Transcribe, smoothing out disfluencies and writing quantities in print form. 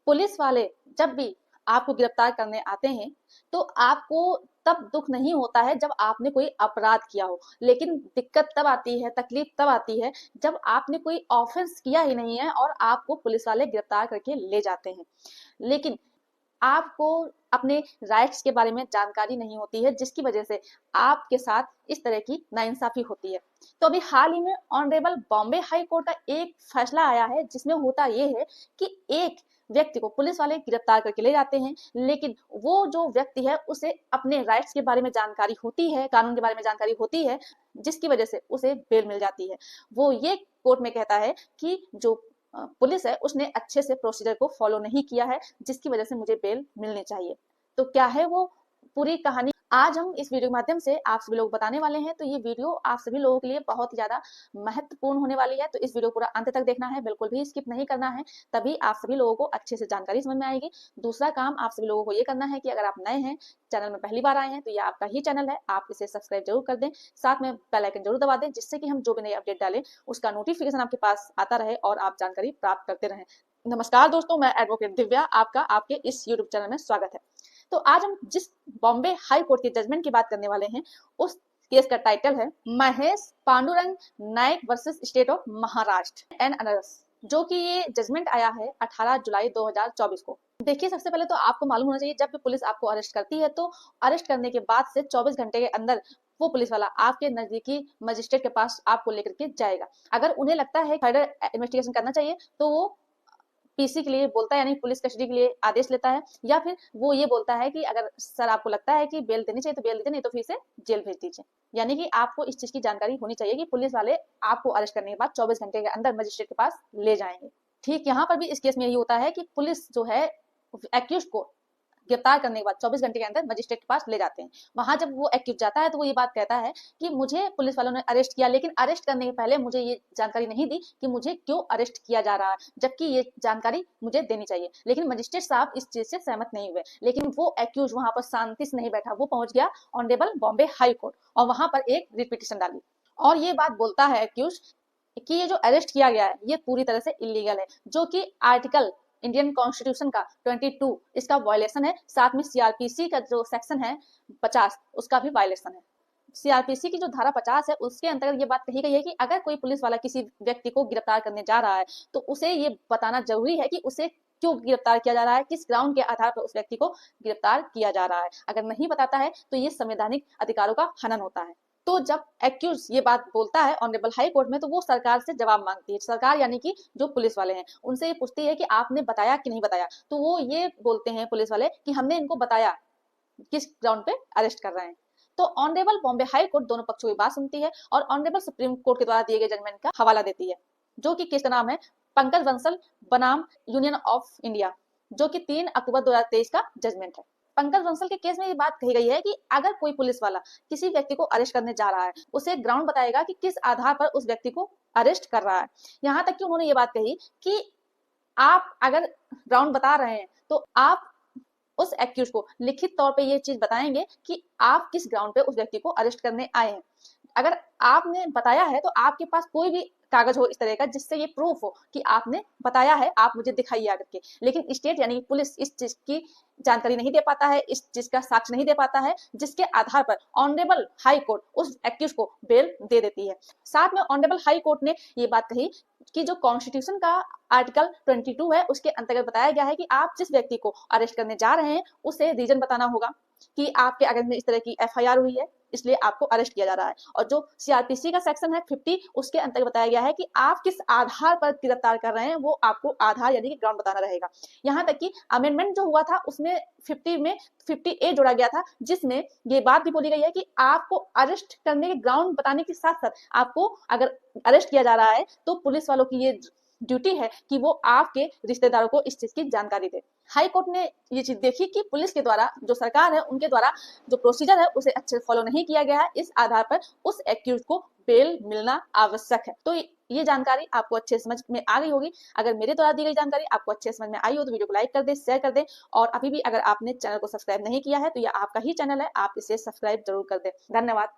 Police वाले जब भी आपको गिरफ्तार करने आते हैं तो आपको तब दुख नहीं होता है जब आपने कोई अपराध किया हो, लेकिन दिक्कत तब आती है, तकलीफ तब आती है जब आपने कोई ऑफेंस किया ही नहीं है और आपको पुलिस वाले गिरफ्तार करके ले जाते हैं। लेकिन आपको अपने राइट्स के बारे में जानकारी नहीं होती है, जिसकी वजह से आपके साथ इस तरह की नाइंसाफी होती है। तो अभी हाल ही में ऑनरेबल बॉम्बे हाई कोर्ट का एक फैसला आया है, जिसमें होता यह है कि एक व्यक्ति को पुलिस वाले गिरफ्तार करके ले जाते हैं, लेकिन वो जो व्यक्ति है उसे अपने राइट्स के बारे में जानकारी होती है, कानून के बारे में जानकारी होती है, जिसकी वजह से उसे बेल मिल जाती है। वो ये कोर्ट में कहता है कि जो पुलिस है उसने अच्छे से प्रोसीजर को फॉलो नहीं किया है, जिसकी वजह से मुझे बेल मिलनी चाहिए। तो क्या है वो पूरी कहानी, आज हम इस वीडियो के माध्यम से आप सभी लोग बताने वाले हैं। तो ये वीडियो आप सभी लोगों के लिए बहुत ही ज्यादा महत्वपूर्ण होने वाली है, तो इस वीडियो पूरा अंत तक देखना है, बिल्कुल भी स्किप नहीं करना है, तभी आप सभी लोगों को अच्छे से जानकारी समझ में आएगी। दूसरा काम आप सभी लोगों को ये करना है कि अगर आप नए हैं, चैनल में पहली बार आए हैं, तो ये आपका ही चैनल है, आप इसे सब्सक्राइब जरूर कर दें, साथ में बेल आइकन जरूर दबा दें, जिससे कि हम जो भी नई अपडेट डालें उसका नोटिफिकेशन आपके पास आता रहे और आप जानकारी प्राप्त करते रहें। नमस्कार दोस्तों, मैं एडवोकेट दिव्या, आपका आपके इस यूट्यूब चैनल में स्वागत है। तो आज हम जिस बॉम्बे हाई कोर्ट के जजमेंट की बात करने वाले हैं, उस केस का टाइटल है Mahesh Pandurang Naik versus state of Maharashtra and others, जो कि ये जजमेंट आया है 18 जुलाई 2024 को। देखिए, सबसे पहले तो आपको मालूम होना चाहिए, जब भी पुलिस आपको अरेस्ट करती है तो अरेस्ट करने के बाद से 24 घंटे के अंदर वो पुलिस वाला आपके नजदीकी मजिस्ट्रेट के पास आपको लेकर के जाएगा। अगर उन्हें लगता है फर्दर इन्वेस्टिगेशन करना चाहिए तो वो पीसी के लिए बोलता है, यानी पुलिस कस्टडी के लिए आदेश लेता है, या फिर वो ये बोलता है कि अगर सर आपको लगता है कि बेल देनी चाहिए तो बेल दीजिए, नहीं तो फिर से जेल भेज दीजिए। यानी कि आपको इस चीज की जानकारी होनी चाहिए कि पुलिस वाले आपको अरेस्ट करने के बाद 24 घंटे के अंदर मजिस्ट्रेट के पास ले जाएंगे। ठीक यहाँ पर भी इस केस में यही होता है कि पुलिस जो है एक्यूज को गिरफ्तार करने के बाद 24 घंटे के अंदर मजिस्ट्रेट के पास ले जाते हैं। वहां जब वो एक्यूज जाता है तो वो ये बात कहता है कि मुझे पुलिस वालों ने अरेस्ट किया, लेकिन अरेस्ट करने के पहले मुझे ये जानकारी नहीं दी कि मुझे क्यों अरेस्ट किया जा रहा है, जबकि ये जानकारी मुझे देनी चाहिए। लेकिन मजिस्ट्रेट साहब इस चीज से सहमत नहीं हुए, लेकिन वो एक्यूज वहां पर शांति से नहीं बैठा, वो पहुंच गया ऑनरेबल बॉम्बे हाई कोर्ट और वहां पर एक रिट पिटीशन डाली और ये बात बोलता है एक्यूज कि ये जो अरेस्ट किया गया है ये पूरी तरह से इलीगल है, जो कि आर्टिकल इंडियन कॉन्स्टिट्यूशन का 22 इसका वायलेशन है, साथ में सीआरपीसी का जो सेक्शन है 50 उसका भी वायलेशन है। सीआरपीसी की जो धारा 50 है उसके अंतर्गत ये बात कही गई है कि अगर कोई पुलिस वाला किसी व्यक्ति को गिरफ्तार करने जा रहा है तो उसे ये बताना जरूरी है कि उसे क्यों गिरफ्तार किया जा रहा है, किस ग्राउंड के आधार पर उस व्यक्ति को गिरफ्तार किया जा रहा है। अगर नहीं बताता है तो ये संवैधानिक अधिकारों का हनन होता है। तो जब एक्यूज ये बात बोलता है ऑनरेबल हाई कोर्ट में, तो वो सरकार से जवाब मांगती है। सरकार यानी कि जो पुलिस वाले हैं उनसे ये पूछती है कि आपने बताया कि नहीं बताया। तो वो ये बोलते हैं पुलिस वाले कि हमने इनको बताया, किस ग्राउंड पे अरेस्ट कर रहे हैं। तो ऑनरेबल बॉम्बे हाई कोर्ट दोनों पक्षों की बात सुनती है और ऑनरेबल सुप्रीम कोर्ट के द्वारा दिए गए जजमेंट का हवाला देती है, जो कि केस का नाम है पंकज बंसल बनाम यूनियन ऑफ इंडिया, जो कि 3 अक्टूबर 2023 का जजमेंट है। पंकज बंसल के केस में ये बात कही गई है कि अगर कोई पुलिस वाला किसी व्यक्ति को अरेस्ट करने जा रहा है, उसे ग्राउंड बताएगा कि किस आधार पर उस व्यक्ति को अरेस्ट कर रहा है। यहाँ तक कि उन्होंने ये बात कही कि आप अगर ग्राउंड बता रहे हैं तो आप उस एक्यूज को लिखित तौर पे ये चीज बताएंगे कि आप किस ग्राउंड पे उस व्यक्ति को अरेस्ट करने आए हैं। अगर आपने बताया है तो आपके पास कोई भी कागज हो इस तरह का जिससे ये प्रूफ हो कि आपने बताया है, आप मुझे दिखाइए आकर के। लेकिन स्टेट यानी पुलिस इस चीज की जानकारी नहीं दे पाता है, इस चीज का साक्ष्य नहीं दे पाता है, जिसके आधार पर ऑनरेबल हाई कोर्ट उस एक्यूज को बेल दे देती है। साथ में ऑनरेबल हाई कोर्ट ने ये बात कही कि जो कॉन्स्टिट्यूशन का आर्टिकल 22 है उसके अंतर्गत बताया गया है कि आप जिस व्यक्ति को अरेस्ट करने जा रहे हैं उसे रीजन बताना होगा कि आपके अगेंस्ट में इस तरह की एफआईआर हुई है, इसलिए आपको अरेस्ट किया जा रहा है। और जो सीआरपीसी का सेक्शन है 50 उसके अंतर्गत बताया गया है कि आप किस आधार पर गिरफ्तार कर रहे हैं, वो आपको आधार यानी कि ग्राउंड बताना रहेगा। यहाँ तक कि अमेंडमेंट जो हुआ था उसमें 50 में 50A जोड़ा गया था, जिसमें ये बात भी बोली गई है कि आपको अरेस्ट करने के ग्राउंड बताने के साथ साथ आपको अगर अरेस्ट किया जा रहा है तो पुलिस वालों की ये ड्यूटी है कि वो आपके रिश्तेदारों को इस चीज की जानकारी दे। हाई कोर्ट ने ये चीज देखी कि पुलिस के द्वारा, जो सरकार है उनके द्वारा जो प्रोसीजर है उसे अच्छे से फॉलो नहीं किया गया है, इस आधार पर उस एक्यूज को बेल मिलना आवश्यक है। तो ये जानकारी आपको अच्छे समझ में आ गई होगी। अगर मेरे द्वारा दी गई जानकारी आपको अच्छे समझ में आई हो तो वीडियो को लाइक कर दे, शेयर कर दे, और अभी भी अगर आपने चैनल को सब्सक्राइब नहीं किया है तो यह आपका ही चैनल है, आप इसे सब्सक्राइब जरूर कर दे। धन्यवाद।